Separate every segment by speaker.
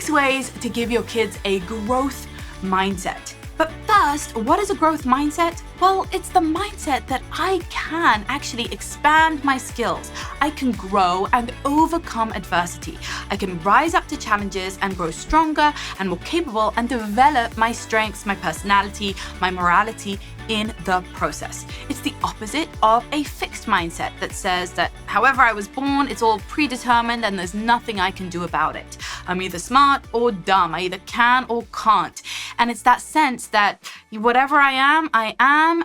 Speaker 1: 6 ways to give your kids a growth mindset. But first, what is a growth mindset? Well, it's the mindset that I can actually expand my skills. I can grow and overcome adversity. I can rise up to challenges and grow stronger and more capable and develop my strengths, my personality, my morality in the process. It's the opposite of a fixed mindset that says that however I was born, it's all predetermined and there's nothing I can do about it. I'm either smart or dumb. I either can or can't. And it's that sense that whatever I am,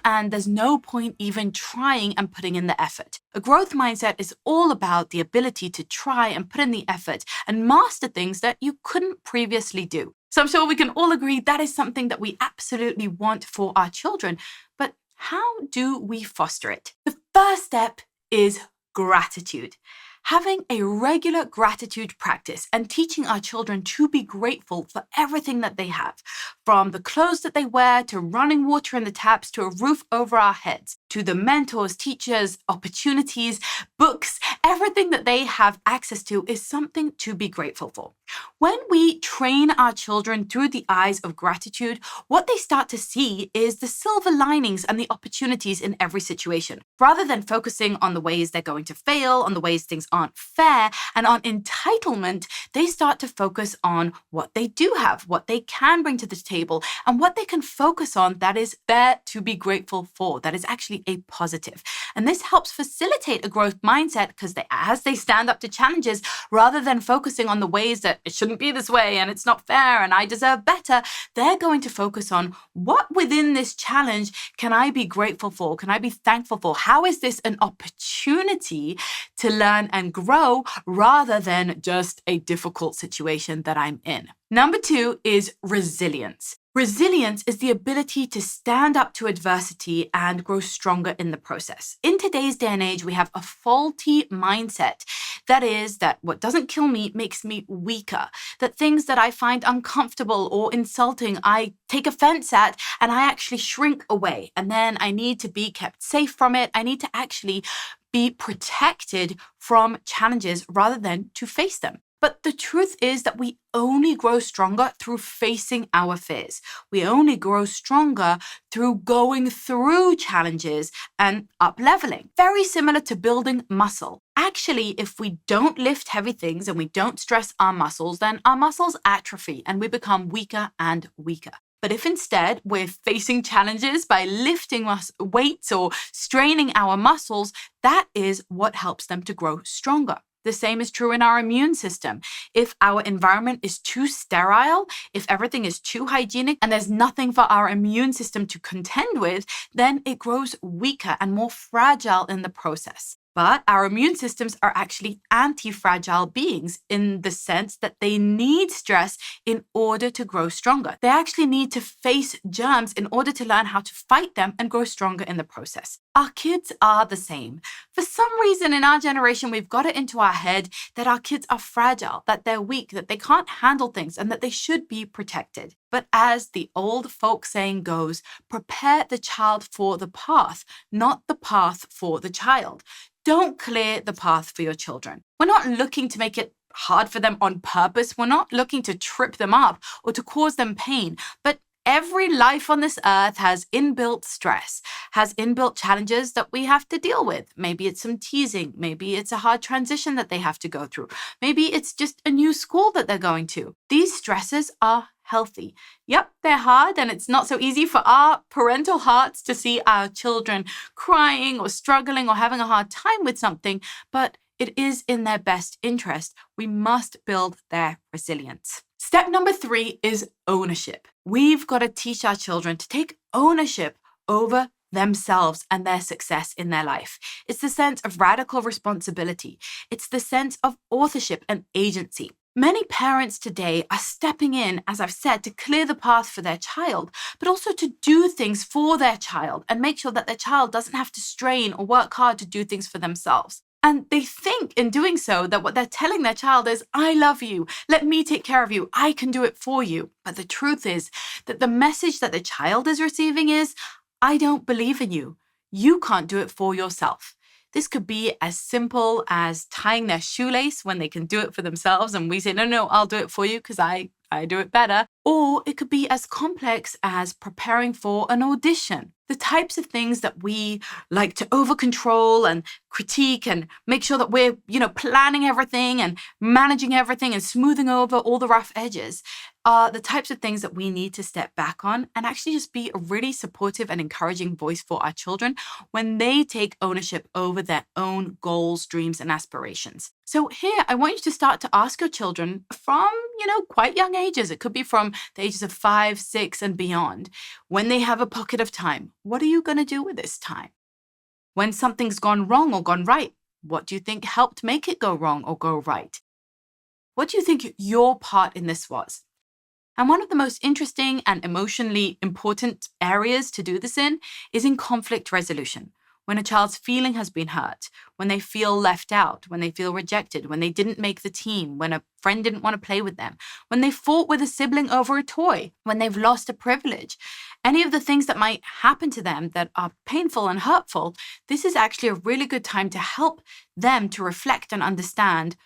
Speaker 1: and there's no point even trying and putting in the effort. A growth mindset is all about the ability to try and put in the effort and master things that you couldn't previously do. So I'm sure we can all agree that is something that we absolutely want for our children. But how do we foster it? The first step is gratitude. Having a regular gratitude practice and teaching our children to be grateful for everything that they have, from the clothes that they wear, to running water in the taps, to a roof over our heads, to the mentors, teachers, opportunities, books, everything that they have access to is something to be grateful for. When we train our children through the eyes of gratitude, what they start to see is the silver linings and the opportunities in every situation. Rather than focusing on the ways they're going to fail, on the ways things aren't fair, and on entitlement, they start to focus on what they do have, what they can bring to the table, and what they can focus on that is there to be grateful for, that is actually a positive. And this helps facilitate a growth mindset because as they stand up to challenges, rather than focusing on the ways that it shouldn't be this way and it's not fair and I deserve better, they're going to focus on what within this challenge can I be grateful for? Can I be thankful for? How is this an opportunity to learn and grow rather than just a difficult situation that I'm in? Number 2 is resilience. Resilience is the ability to stand up to adversity and grow stronger in the process. In today's day and age, we have a faulty mindset. That is that what doesn't kill me makes me weaker. That things that I find uncomfortable or insulting, I take offense at and I actually shrink away. And then I need to be kept safe from it. I need to actually be protected from challenges rather than to face them. But the truth is that we only grow stronger through facing our fears. We only grow stronger through going through challenges and up-leveling. Very similar to building muscle. Actually, if we don't lift heavy things and we don't stress our muscles, then our muscles atrophy and we become weaker and weaker. But if instead we're facing challenges by lifting weights or straining our muscles, that is what helps them to grow stronger. The same is true in our immune system. If our environment is too sterile, if everything is too hygienic and there's nothing for our immune system to contend with, then it grows weaker and more fragile in the process. But our immune systems are actually anti-fragile beings in the sense that they need stress in order to grow stronger. They actually need to face germs in order to learn how to fight them and grow stronger in the process. Our kids are the same. For some reason in our generation, we've got it into our head that our kids are fragile, that they're weak, that they can't handle things, and that they should be protected. But as the old folk saying goes, prepare the child for the path, not the path for the child. Don't clear the path for your children. We're not looking to make it hard for them on purpose. We're not looking to trip them up or to cause them pain. But every life on this earth has inbuilt stress, has inbuilt challenges that we have to deal with. Maybe it's some teasing. Maybe it's a hard transition that they have to go through. Maybe it's just a new school that they're going to. These stresses are healthy. Yep, they're hard and it's not so easy for our parental hearts to see our children crying or struggling or having a hard time with something, but it is in their best interest. We must build their resilience. Step number 3 is ownership. We've got to teach our children to take ownership over themselves and their success in their life. It's the sense of radical responsibility. It's the sense of authorship and agency. Many parents today are stepping in, as I've said, to clear the path for their child, but also to do things for their child and make sure that their child doesn't have to strain or work hard to do things for themselves. And they think in doing so that what they're telling their child is, I love you, let me take care of you, I can do it for you. But the truth is that the message that the child is receiving is, I don't believe in you. You can't do it for yourself. This could be as simple as tying their shoelace when they can do it for themselves, and we say, no, I'll do it for you because I do it better. Or it could be as complex as preparing for an audition. The types of things that we like to over-control and critique and make sure that we're, planning everything and managing everything and smoothing over all the rough edges are the types of things that we need to step back on and actually just be a really supportive and encouraging voice for our children when they take ownership over their own goals, dreams, and aspirations. So here, I want you to start to ask your children from, quite young ages. It could be from the ages of 5, 6, and beyond. When they have a pocket of time, what are you going to do with this time? When something's gone wrong or gone right, what do you think helped make it go wrong or go right? What do you think your part in this was? And one of the most interesting and emotionally important areas to do this in is in conflict resolution. When a child's feeling has been hurt, when they feel left out, when they feel rejected, when they didn't make the team, when a friend didn't want to play with them, when they fought with a sibling over a toy, when they've lost a privilege, any of the things that might happen to them that are painful and hurtful, this is actually a really good time to help them to reflect and understand,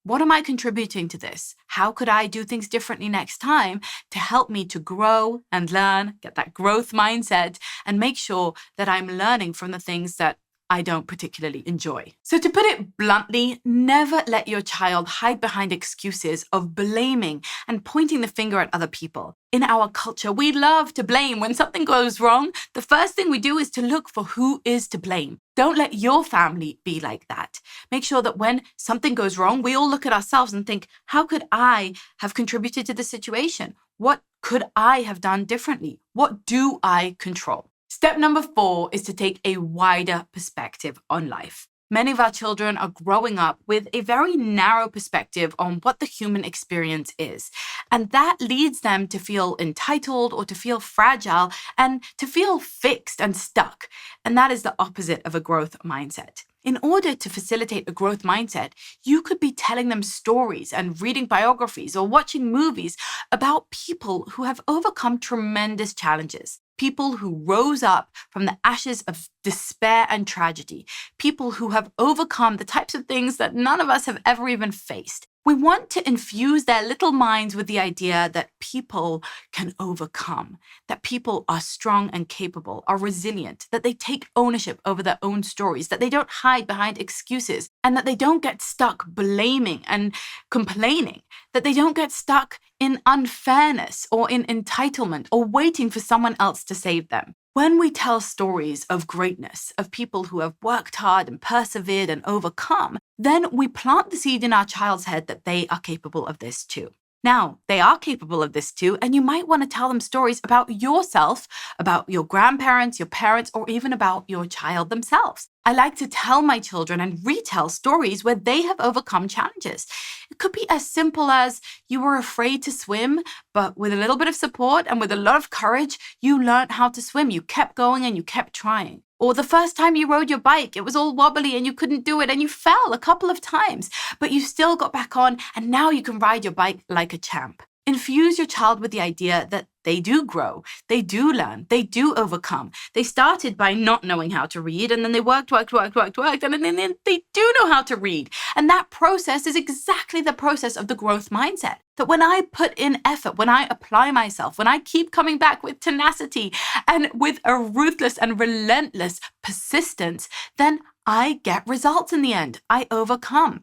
Speaker 1: what am I contributing to this? How could I do things differently next time to help me to grow and learn, get that growth mindset, and make sure that I'm learning from the things that I don't particularly enjoy? So to put it bluntly, never let your child hide behind excuses of blaming and pointing the finger at other people. In our culture, we love to blame. When something goes wrong, the first thing we do is to look for who is to blame. Don't let your family be like that. Make sure that when something goes wrong, we all look at ourselves and think, how could I have contributed to the situation? What could I have done differently? What do I control? Step number 4 is to take a wider perspective on life. Many of our children are growing up with a very narrow perspective on what the human experience is. And that leads them to feel entitled or to feel fragile and to feel fixed and stuck. And that is the opposite of a growth mindset. In order to facilitate a growth mindset, you could be telling them stories and reading biographies or watching movies about people who have overcome tremendous challenges. People who rose up from the ashes of despair and tragedy. People who have overcome the types of things that none of us have ever even faced. We want to infuse their little minds with the idea that people can overcome, that people are strong and capable, are resilient, that they take ownership over their own stories, that they don't hide behind excuses, and that they don't get stuck blaming and complaining, that they don't get stuck in unfairness or in entitlement or waiting for someone else to save them. When we tell stories of greatness, of people who have worked hard and persevered and overcome, then we plant the seed in our child's head that they are capable of this too. Now, they are capable of this too, and you might want to tell them stories about yourself, about your grandparents, your parents, or even about your child themselves. I like to tell my children and retell stories where they have overcome challenges. It could be as simple as you were afraid to swim, but with a little bit of support and with a lot of courage, you learned how to swim. You kept going and you kept trying. Or the first time you rode your bike, it was all wobbly and you couldn't do it and you fell a couple of times, but you still got back on and now you can ride your bike like a champ. Infuse your child with the idea that they do grow, they do learn, they do overcome. They started by not knowing how to read, and then they worked, and then they do know how to read. And that process is exactly the process of the growth mindset. That when I put in effort, when I apply myself, when I keep coming back with tenacity and with a ruthless and relentless persistence, then I get results in the end. I overcome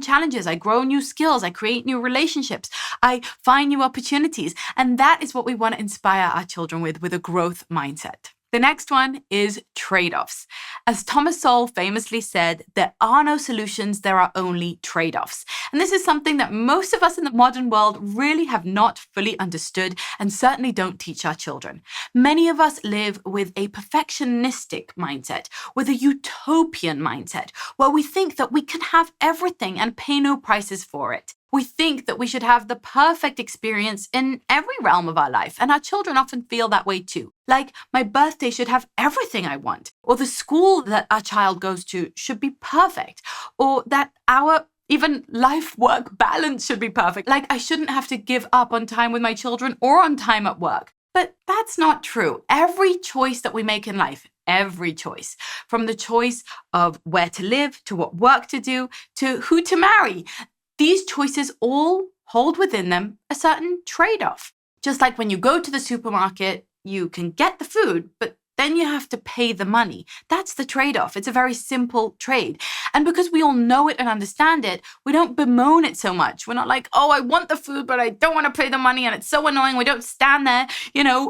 Speaker 1: challenges. I grow new skills. I create new relationships. I find new opportunities. And that is what we want to inspire our children with a growth mindset. The next one is trade-offs. As Thomas Sowell famously said, there are no solutions, there are only trade-offs. And this is something that most of us in the modern world really have not fully understood and certainly don't teach our children. Many of us live with a perfectionistic mindset, with a utopian mindset, where we think that we can have everything and pay no prices for it. We think that we should have the perfect experience in every realm of our life, and our children often feel that way too. Like, my birthday should have everything I want, or the school that our child goes to should be perfect, or that our even life-work balance should be perfect. Like, I shouldn't have to give up on time with my children or on time at work. But that's not true. Every choice that we make in life, every choice, from the choice of where to live, to what work to do, to who to marry, these choices all hold within them a certain trade-off. Just like when you go to the supermarket, you can get the food, but then you have to pay the money. That's the trade-off. It's a very simple trade. And because we all know it and understand it, we don't bemoan it so much. We're not like, oh, I want the food, but I don't want to pay the money, and it's so annoying. We don't stand there,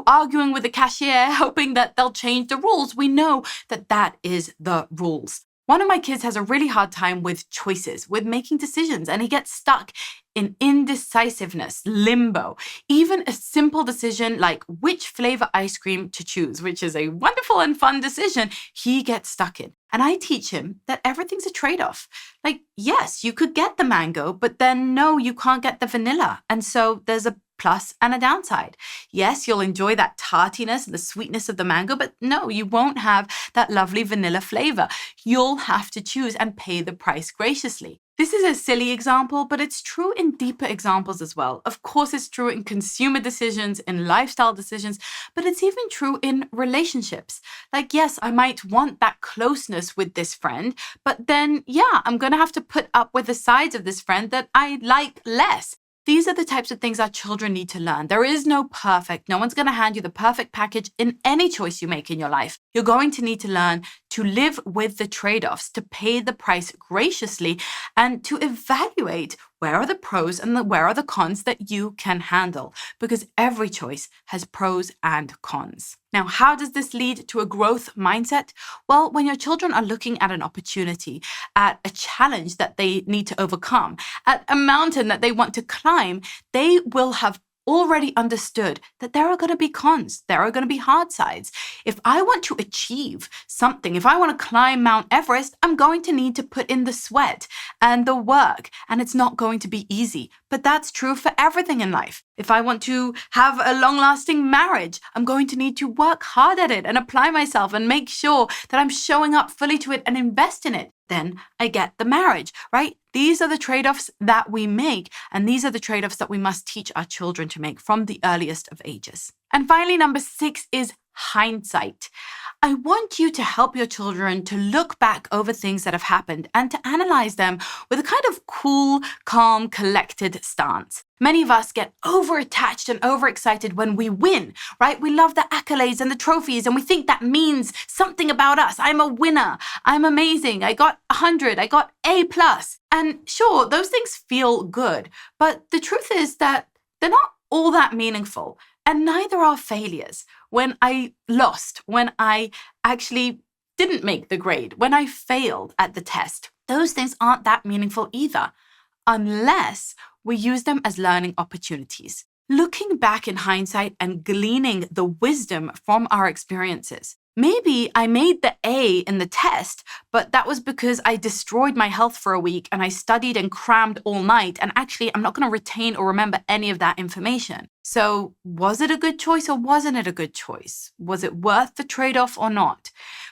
Speaker 1: arguing with the cashier, hoping that they'll change the rules. We know that that is the rules. One of my kids has a really hard time with choices, with making decisions, and he gets stuck in indecisiveness, limbo. Even a simple decision like which flavor ice cream to choose, which is a wonderful and fun decision, he gets stuck in. And I teach him that everything's a trade-off. Like, yes, you could get the mango, but then no, you can't get the vanilla. And so there's a plus and a downside. Yes, you'll enjoy that tartiness and the sweetness of the mango, but no, you won't have that lovely vanilla flavor. You'll have to choose and pay the price graciously. This is a silly example, but it's true in deeper examples as well. Of course, it's true in consumer decisions, in lifestyle decisions, but it's even true in relationships. Like, yes, I might want that closeness with this friend, but then, I'm going to have to put up with the sides of this friend that I like less. These are the types of things our children need to learn. There is no perfect. No one's going to hand you the perfect package in any choice you make in your life. You're going to need to learn to live with the trade-offs, to pay the price graciously, and to evaluate where are the pros and where are the cons that you can handle, because every choice has pros and cons. Now, how does this lead to a growth mindset? Well, when your children are looking at an opportunity, at a challenge that they need to overcome, at a mountain that they want to climb, they will have already understood that there are going to be cons, there are going to be hard sides. If I want to achieve something, if I want to climb Mount Everest, I'm going to need to put in the sweat and the work, and it's not going to be easy. But that's true for everything in life. If I want to have a long-lasting marriage, I'm going to need to work hard at it and apply myself and make sure that I'm showing up fully to it and invest in it. Then I get the marriage, right? These are the trade-offs that we make, and these are the trade-offs that we must teach our children to make from the earliest of ages. And finally, number 6 is hindsight. I want you to help your children to look back over things that have happened and to analyze them with a kind of cool, calm, collected stance. Many of us get over-attached and overexcited when we win, right? We love the accolades and the trophies, and we think that means something about us. I'm a winner. I'm amazing. I got 100. I got A+. And sure, those things feel good, but the truth is that they're not all that meaningful. And neither are failures. When I lost, when I actually didn't make the grade, when I failed at the test, those things aren't that meaningful either, unless we use them as learning opportunities. Looking back in hindsight and gleaning the wisdom from our experiences. Maybe I made the A in the test, but that was because I destroyed my health for a week and I studied and crammed all night, and actually I'm not going to retain or remember any of that information. So was it a good choice or wasn't it a good choice? Was it worth the trade-off or not?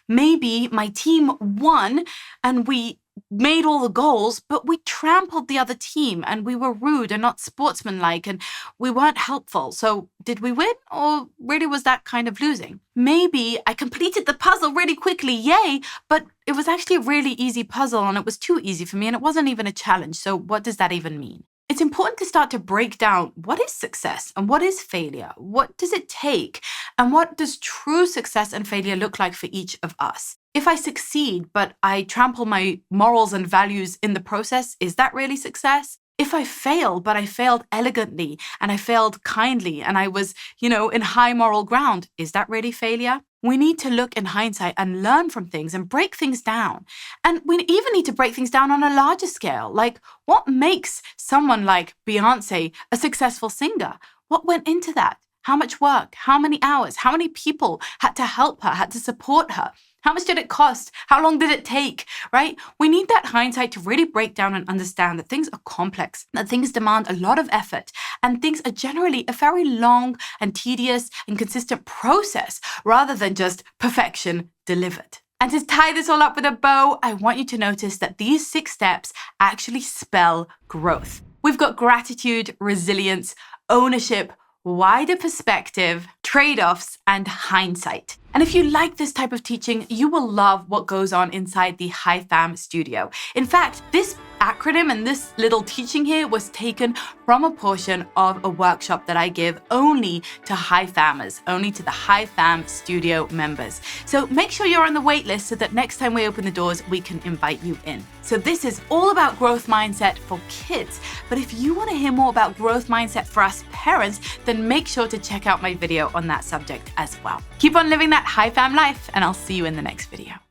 Speaker 1: Maybe my team won and we made all the goals, but we trampled the other team and we were rude and not sportsmanlike and we weren't helpful. So did we win, or really was that kind of losing? Maybe I completed the puzzle really quickly, yay, but it was actually a really easy puzzle and it was too easy for me and it wasn't even a challenge. So what does that even mean? It's important to start to break down what is success and what is failure? What does it take? And what does true success and failure look like for each of us? If I succeed, but I trample my morals and values in the process, is that really success? If I fail, but I failed elegantly and I failed kindly and I was, in high moral ground, is that really failure? We need to look in hindsight and learn from things and break things down. And we even need to break things down on a larger scale. Like, what makes someone like Beyonce a successful singer? What went into that? How much work? How many hours? How many people had to help her, had to support her? How much did it cost? How long did it take, right? We need that hindsight to really break down and understand that things are complex, that things demand a lot of effort, and things are generally a very long and tedious and consistent process rather than just perfection delivered. And to tie this all up with a bow, I want you to notice that these 6 steps actually spell growth. We've got gratitude, resilience, ownership, wider perspective, trade-offs, and hindsight. And if you like this type of teaching, you will love what goes on inside the HiFam studio. In fact, this acronym and this little teaching here was taken from a portion of a workshop that I give only to HiFamers, only to the HiFam studio members. So make sure you're on the wait list so that next time we open the doors, we can invite you in. So this is all about growth mindset for kids. But if you want to hear more about growth mindset for us parents, then make sure to check out my video on that subject as well. Keep on living that HiFam life, and I'll see you in the next video.